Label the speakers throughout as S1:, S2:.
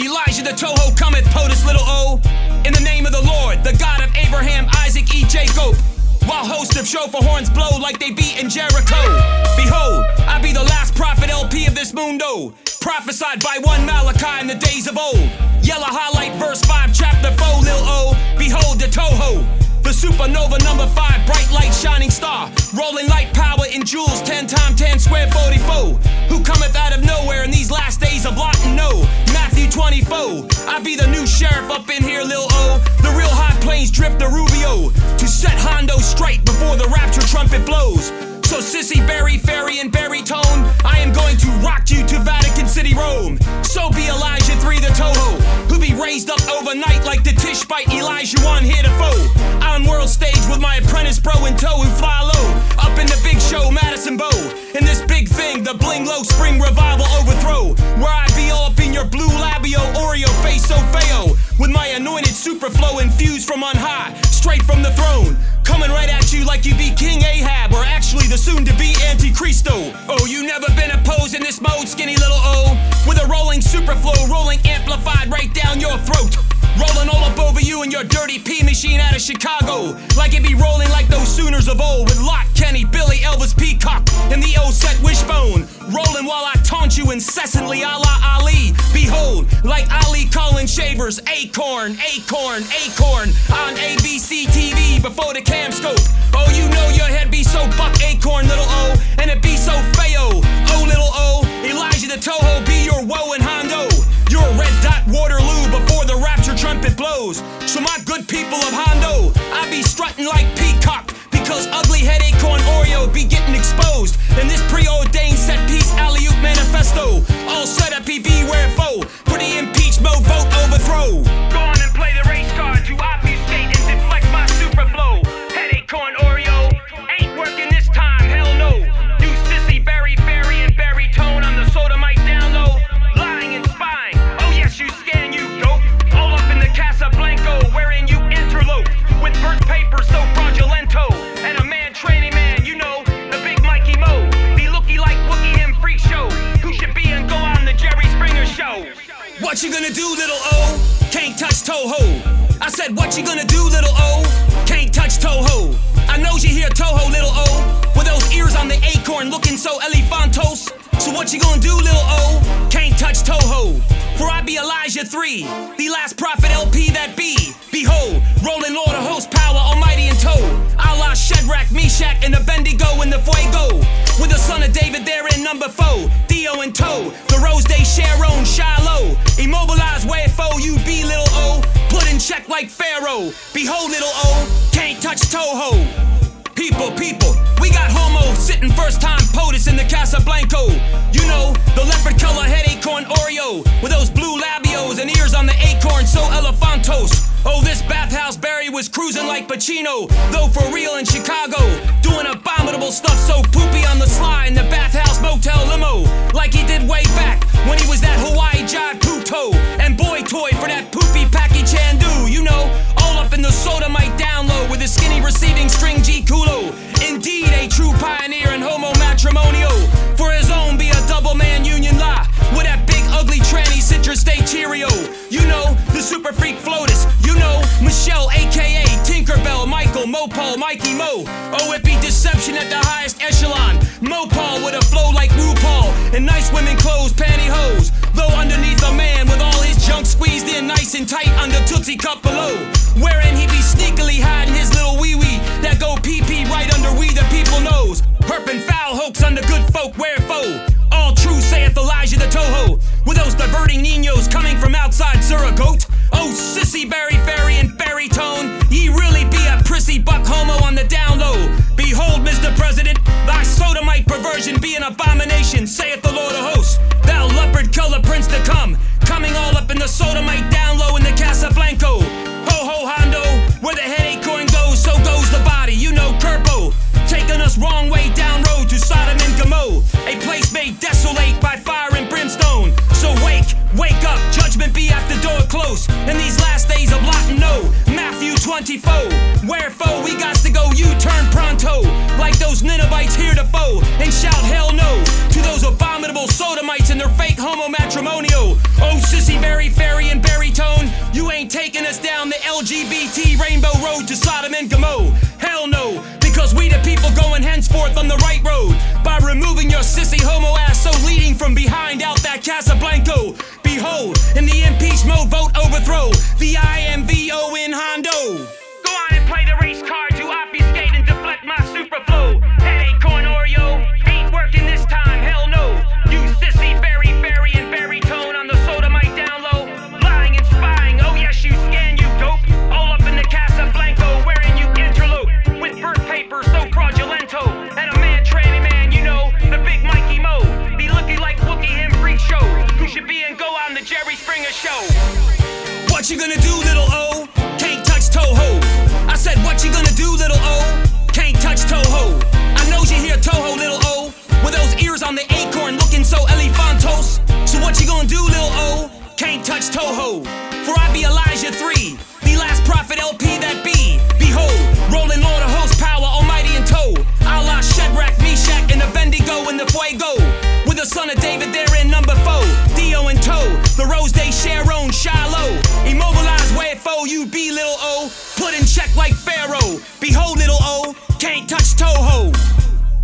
S1: Elijah the Toho cometh, POTUS Lil'O. In the name of the Lord, the God of Abraham, Isaac, Jacob. While hosts of shofar horns blow like they beat in Jericho. Behold, I be the last prophet LP of this mundo, prophesied by one Malachi in the days of old. Yellow highlight verse 5 chapter 4 Lil'O. Behold the Toho, the supernova number 5, bright light shining star, rolling light power in joules 10 times 10 squared 44. Who cometh out of nowhere in these last days of lot and no. Matthew 24. I be the new sheriff up in here, Lil'O. The real high plains drifter Rubio, to set Hondo straight before the rapture trumpet blows. So sissy, berry, fairy, and baritone, I am going to rock you to Vatican City, Rome. So be Elijah 3 the Toho, who be raised up overnight like the Tishbite Elijah 1 here to foe. On world stage with my apprentice bro in tow who fly low. Up in the big show, Madison Bow. In this big thing, the BLINGLO spring revival overthrow. Where I be all up in your blue labio, Oreo face so feo. With my anointed superflow infused from on high, straight from the throne. Coming right at you like you be King Ahab, or actually the soon-to-be Antichristo. Oh, you never been opposed in this mode, skinny Lil'O. With a rolling superflow, rolling amplified right down your throat. Rolling all up over you and your dirty P machine out of Chicago. Like it be rolling like those Sooners of old. With Locke, Kenny, Billy, Elvis, Peacock, and the old set wishbone. Rolling while I taunt you incessantly a la Ali. Behold, like Ali calling shavers, acorn, acorn, acorn. On ABC TV before the cam scope. Oh, you know your head be so buck acorn, Lil'O. And it be so feo, oh Lil'O. Elijah the Toho be your woe and Hondo. You're a red dot Waterloo before the rapture trumpet blows. So my good people of Hondo, I be strutting like Peacock, because ugly head acorn Oreo be getting exposed. And this preordained set piece alley-oop manifesto, all set up he beware foe, for the impeachment vote overthrow. Go on and play the race card to obfuscate and deflect my superflow. Head acorn Oreo, ain't working this time, hell no. You sissy, berry, fairy, and baritone on the sodomite down low. Lying and spying, oh yes you scan you dope. All up in the Casablanca, wherein you interlope. With burnt paper so fraudulento. And a man training man, you know, the big Mikey Mo. Be looky like Wookie him freak show. Who should be and go on the Jerry Springer show. What you gonna do, Lil'O? Can't touch Toho. I said what you gonna do, Lil'O? Can't touch Toho. I know you hear Toho, Lil'O. With those ears on the acorn looking so elephantos. So what you gonna do, Lil'O? Can't touch Toho. For I be Elijah 3, the last prophet LP that be. Behold, rolling Lord of hosts, power almighty in tow. A la Shadrach, Meshach, and Abednego in the fuego. With the son of David there in number 4, Dio in tow. The Rose Day Sharon, Shiloh. Immobilized where foe you be, Lil'O. Put in check like Pharaoh. Behold, Lil'O, can't touch Toho. People, we got homo sitting first time POTUS in the Casablanca. You know, the leopard color head acorn Oreo, with those blue labios and ears on the acorn so elephantos. Oh, this bathhouse Barry was cruising like Pacino, though for real in Chicago, doing abominable stuff so poopy on the sly in the bathhouse motel limo, like he did way back when he was that Hawaii jive puto and boy toy for that poopy Packy Chandu. You know, all up in the sodomite down low with his skinny receiving string G Kulo. Indeed, a true pioneer in homo matrimonio. For his own be a double man union law with that big ugly tranny citrus state Cheerio. You know, the super freak Flotus. You know, Michelle aka Tinkerbell, Michael, Mopal, Mikey Mo. Oh, it be deception at the highest echelon. Mopal with a flow like RuPaul and nice women clothes, pantyhose. Though underneath a man with all his junk squeezed in nice and tight under Tootsie Cup below. Wherein he be sneakily hiding his little wee-wee that go pee-pee right under we the people nose. Perpin' foul hoax under good folk, wherefore all true saith Elijah the Toho. With those diverting ninos coming from outside Surrogate. Oh, sissy, berry, fairy, and baritone, ye really be a prissy buck homo on the down low. Behold, Mr. President, thy sodomite perversion be an abomination, saith the Lord of hosts. Thou leopard color prince to come, coming all up in the sodomite down low in the Casablanca. Ho ho Hondo, where the head acorn goes, so goes the body. You know Kerpo, taking us wrong way down road to Sodom and Gomorrah, a place made desolate by fire and brimstone. So wake up, judgment be at the door close. In these last days of lot and no, Matthew 24. Wherefore we got to go U-turn pronto, like those Ninevites here to foe, and shout hell no to those abominable sodomites and their fake homo matrimonio. Oh, sissy, very fairy road to Sodom and Gomorrah? Hell no, because we the people going henceforth on the right road by removing your sissy homo ass, so leading from behind out that Casablanco. Behold, in the impeach mode, vote overthrow the IMVO in Hondo. Go on and play the race card to obfuscate and deflect my superflow. Headache, corn, Oreo, ain't working this time, hell no. You sissy, berry, and baritone on the sodomite down low. Lying and spying, oh yes you scan, you dope. All up in the Casablanco, wherein you interlope with birth paper so fraudulento. And a man, tranny man, you know, the big Mikey Mo. Be looking like Wookie him freak show. Who should be and go on the Jerry Springer show. What you gonna do, little O? Can't touch Toho. I said, what you gonna do, little O? Can't touch Toho. I know you hear Toho, little O, with those ears on the acorn looking so elephantos. So what you gonna do, little O? Can't touch Toho. For I be Elijah 3, the last prophet LP that be. Behold, rolling Lord of hosts, power almighty in tow. Allah, Shadrach, Meshach, and Abednego in the fuego. With the son of David there in number 4, Dio in tow. The Rose Day Sharon, Shiloh. Immobilized where foe you be, little O. Put in check like Pharaoh. Behold, little O, can't touch Toho.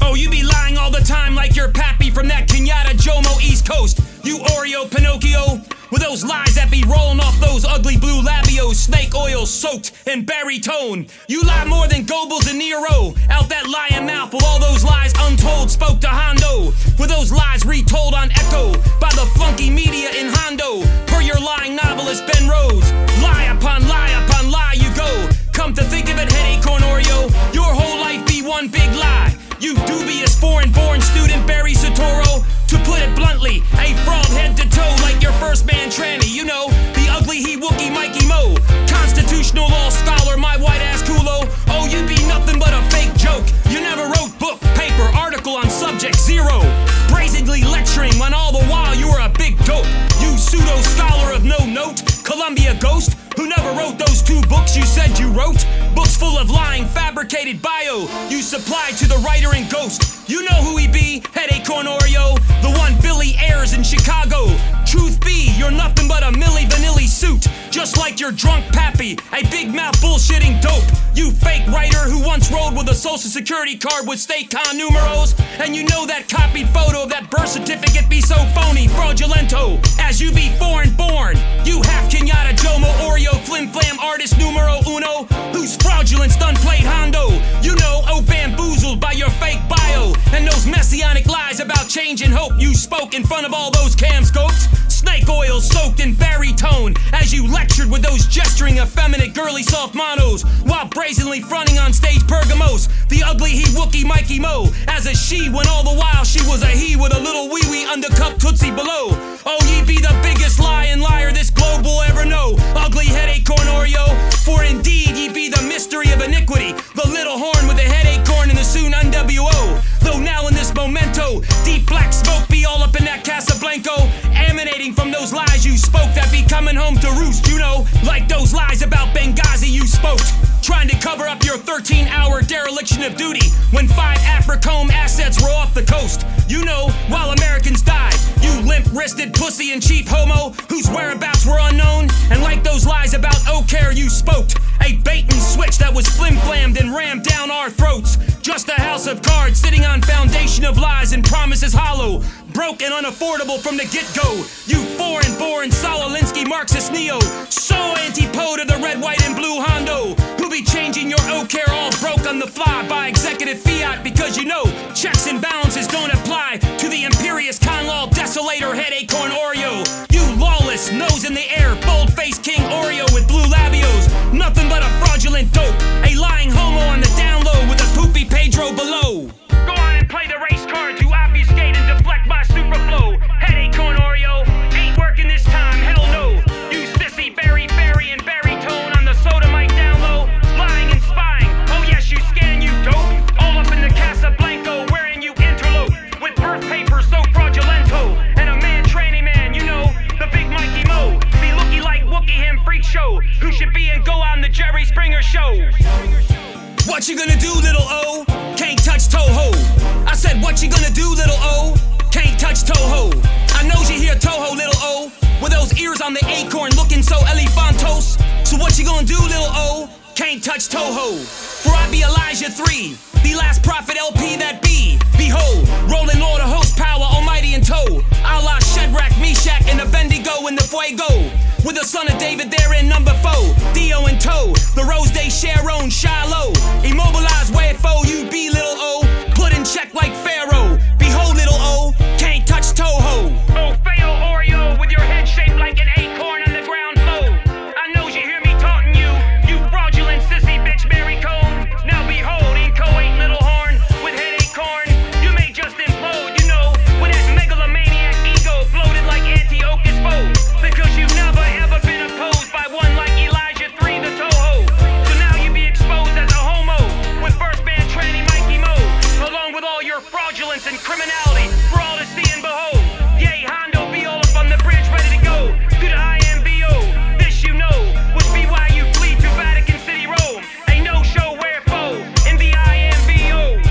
S1: Oh, you be lying all the time like your pappy from that Kenyatta Jomo East Coast. You Oreo Pinocchio, with those lies that be rolling off those ugly blue labios, snake oil soaked in baritone. You lie more than Goebbels and Nero, out that lying mouth with all those lies untold spoke to Hondo, with those lies retold on echo by the funky media in Hondo, per your lying novelist Ben Rose. Lie upon lie you go. Come to think of it, headache corn Oreo, your whole life be one big lie. You dubious foreign-born student Barry Soetoro. To put it bluntly, a fraud head to toe like your first man tranny. You know, the ugly he Wookie Mikey Mo. Constitutional law scholar, my white ass culo. Oh, you be nothing but a fake joke. You never wrote book, paper, article on subject zero. Brazenly lecturing when all the while you were a big dope. You pseudo scholar of no note, Columbia ghost, who never wrote those 2 books you said you wrote. Books full of lying, fabricated bio you supplied to the writer in Ghost. You know who he be, headache corn Oreo, the one Billy airs in Chicago. Truth be, you're nothing but a Milli Vanilli suit, just like your drunk pappy, a big mouth bullshitting dope. You fake writer who once rode with a social security card with state con numeros, and you know that copied photo of that birth certificate be so phony, fraudulento, as you be foreign born. You half Kenyatta Jomo Oreo flim flam artist numero uno, whose fraudulence done played Hondo. You know, oh bamboozled by your fake bio, and those messianic lies about change and hope you spoke in front of all those cam scopes. Snake oil soaked in baritone, as you lectured with those gesturing effeminate girly soft monos, while brazenly fronting on stage Pergamos, the ugly he Wookie Mikey Mo, as a she when all the while she was a he with a little wee wee undercup tootsie below. Oh, ye be the biggest lying liar this globe will ever know, ugly headache corn Oreo, for indeed ye be the mystery of iniquity, the little horn with the headache corn and the soon NWO. Though now in this memento, deep black smoke be all up in that Casablanco, emanating from those lies you spoke that be coming home to roost, you know, like those lies about Benghazi you spoke, trying to cover up your 13-hour dereliction of duty when 5 Africombe assets were off the coast. You know, while Americans died, you limp-wristed pussy and chief homo whose whereabouts were unknown, and like those lies about O'Care you spoke, a bait and switch that was flim-flammed and rammed down our throats, just a house of cards sitting on foundation of lies and promises hollow, broke and unaffordable from the get-go. You foreign-born Sololinsky Marxist neo, so antipode of the red, white, and blue Hondo, who be changing your O'Care all broke on the fly by executive fiat because you know checks and balances don't apply to the imperious con law desolator headache corn Oreo. You lawless, nose in the air, bold-faced king Oreo with blue labios, nothing but a fraudulent dope, a lying homo on the down low with a poopy Pedro below. Go on and play the race card to obfuscate and deflect my superflow. Headache corn Oreo, ain't working this time, hell no. You sissy berry, and baritone on the sodomite down low, lying and spying, oh yes you scan you dope, all up in the Casablanco wherein you interlope, with birth paper so fraudulento, and a man tranny man, you know, the big Mikey Mo, be looking like Wookie him freak show, who should be and go on the Jerry Springer show. What you gonna do, little O? Can't touch Toho. I said, what you gonna do, little O? Can't touch Toho. I know you hear Toho, little O, with those ears on the acorn looking so elephantos. So what you gonna do, little O? can't touch Toho. For I be Elijah 3, the last prophet LP that be. Behold, rolling Lord of host power, almighty in tow. Allah Shadrach, Meshach, and Abednego in the fuego. With the son of David there in number 4, Dio in tow. The Rose Day Sharon, Shiloh. Immobilized where foe, you be Lil'O. Put in check like Pharaoh. Behold, Lil'O, can't touch Toho.
S2: Oh, fail Oreo with your head shaped like an acorn on the ground floor. I knows you hear me taunting you, you fraudulent sissy bitch Mary Cone. Now behold, inchoate little horn with headache corn. You may just implode, you know, with that megalomaniac ego bloated like Antiochus foe. Because you've never ever been opposed by one like Elijah 3 the Toho. So now you be exposed as a homo with first band tranny Mikey Mo, along with all your fraudulence and criminality for all to see and behold. Yay, Hondo be all up on the bridge ready to go to the IMBO. This you know would be why you flee to Vatican City, Rome. Ain't no show where foe in the IMBO.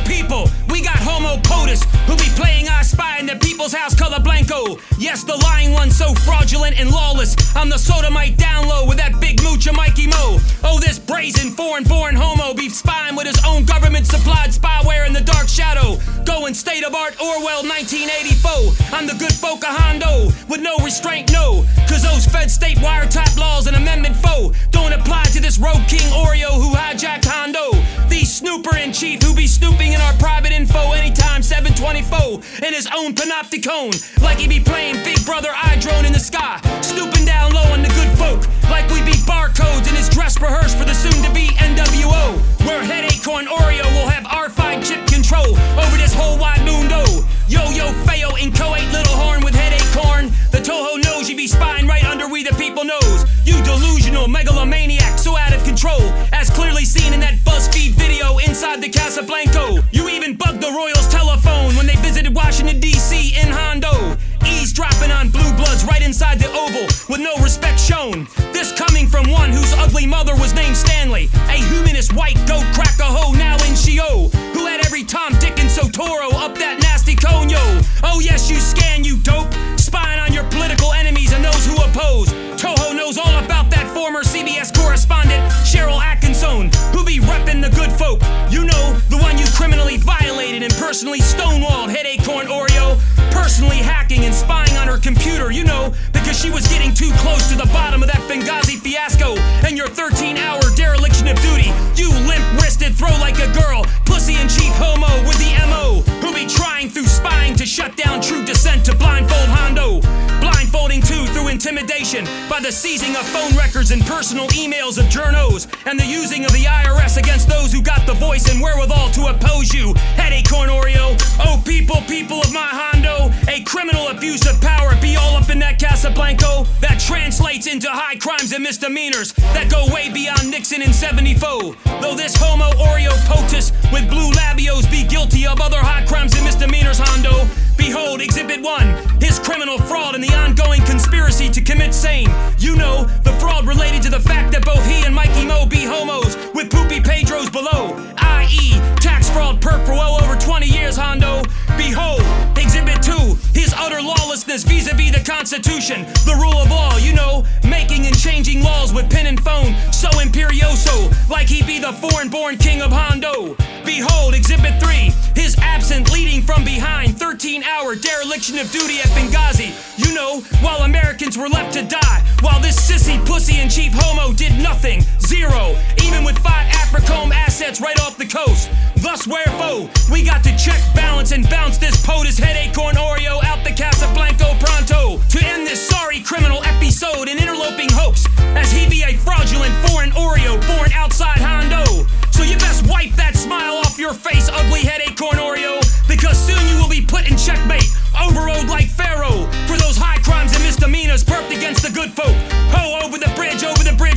S1: People, we got Homo POTUS who be playing I Spy in the people's house color blanco. Yes, the lying one so fraudulent and lawless. I'm the sodomite down low with that big moocher Mikey Mo. Oh, this brazen foreign-born homo be spying with his own government-supplied spyware in the dark shadow. Going state of art Orwell 1984. I'm the good folk of Hondo with no restraint, no. Cause those Fed state wiretap laws and Amendment 4 don't apply to this rogue king Oreo who hijacked Hondo. These snooper in chief who be snooping in our private info anytime 724 in his own panopticon. Like he be playing Big Brother iDrone in the sky. Snooping down low on the good folk. Like we be barcodes in his dress rehearsed for the soon-to-be NWO. Where head acorn Oreo will have R5 chip control over this whole wide mundo. Yo-yo Feo inchoate little horn with head acorn. The Toho knows you be spying right under we the people nose. You delusional megalomaniac so out of control, as clearly seen in that BuzzFeed video inside the Casablanca. You even bugged the Royals telephone when they visited Washington D.C. in Hondo. Eavesdropping on blue bloods right inside the Oval with no respect shown. This coming from one whose ugly mother was named Stanley, a humanist white goat cracker hoe now in Shio, who had every Tom, Dick, and Sotoro up that nasty cone, yo. Oh yes, you scan, you dope, spying on your political enemies and those who oppose. Toho knows all about that former CBS correspondent Cheryl Atkinson, who be reppin' the good folk. You know, the one you criminally violated and personally stonewalled, head acorn Oreo. Personally hacking and spying on her computer, you know, because she was getting too close to the bottom of that Benghazi fiasco and your 13-hour dereliction of duty. You limp-wristed throw like a girl, pussy and cheap homo with the MO, who be trying through spying to shut down true dissent to blindfold Hondo. Blindfolding too through intimidation by the seizing of phone records and personal emails of journos and the using of the IRS against those who got the voice and wherewithal to oppose you. Head acorn Oreo. Oh people of my Hondo, a criminal abuse of power be all up in that Casablanca that translates into high crimes and misdemeanors that go way beyond Nixon in 74. Though this homo Oreo POTUS with blue labios be guilty of other high crimes and misdemeanors, Hondo. Behold, Exhibit 1, his criminal fraud and the ongoing conspiracy to commit same. You know, the fraud related to the fact that both he and Mikey Mo be homos with poopy Pedros below, i.e. tax fraud perp for well over 20 years, Hondo. Behold, Exhibit 2, his utter lawlessness vis-a-vis the Constitution, the rule of law, you know, making and changing laws with pen and phone, so imperioso, like he be the foreign-born king of Hondo. Behold, Exhibit 3, his absent leading from behind 13-hour dereliction of duty at Benghazi, you know, while Americans were left to die, while this sissy, pussy, and chief homo did nothing, zero, even with 5 Africom assets right off the coast. Thus wherefore, we got to check, balance, and bounce this POTUS head acorn Oreo out the Casablanca pronto, to end this sorry criminal episode and interloping hoax, as he be a fraudulent foreign Oreo born outside Hondo. So you best wipe that smile off your face, ugly head acorn Oreo, because soon you will be put in checkmate, overrode like Pharaoh, for those high crimes and misdemeanors perped against the good folk. Ho, over the bridge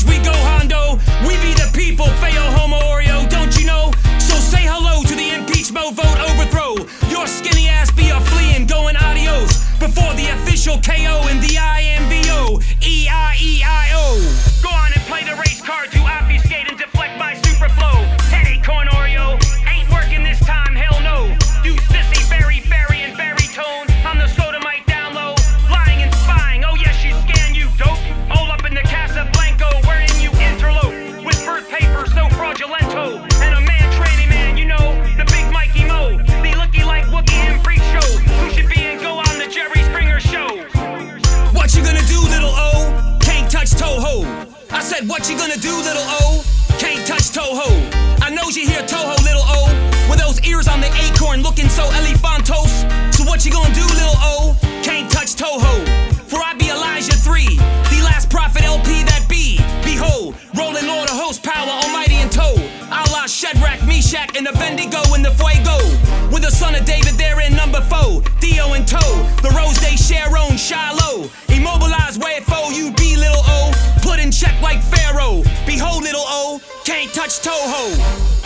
S1: we go, Hondo. We be the people, Feo homo Oreo, don't you know? So say hello to the impeachment vote overthrow. Your skinny ass be a fleeing, going adios, before the official KO in the IMBO, E-I-E-I-O.
S2: Go on and play the race card to obfuscate and deflect my superflow. Head acorn Oreo, ain't working this time, hell no. You sissy, very, and baritone. I'm the sodomite down low, lying and spying. Oh yes, you scan, you dope. All up in the Casablanca, wherein you interlope with
S1: what you gonna do, little O? Can't touch Toho. I knows you hear Toho, little O, with those ears on the acorn looking so elephantos. So what you gonna do, little O? Can't touch Toho. For I be Elijah 3, the last prophet LP that be. Behold, rolling Lord of hosts, power almighty in tow. Allah, Shadrach, Meshach, and Abednego in the fuego. With the son of David there in number 4, Theo in tow. The Rose Day Sharon, Shiloh. Immobilize where foe you be, little O. Put in check like Pharaoh. Behold, little O, can't touch Toho.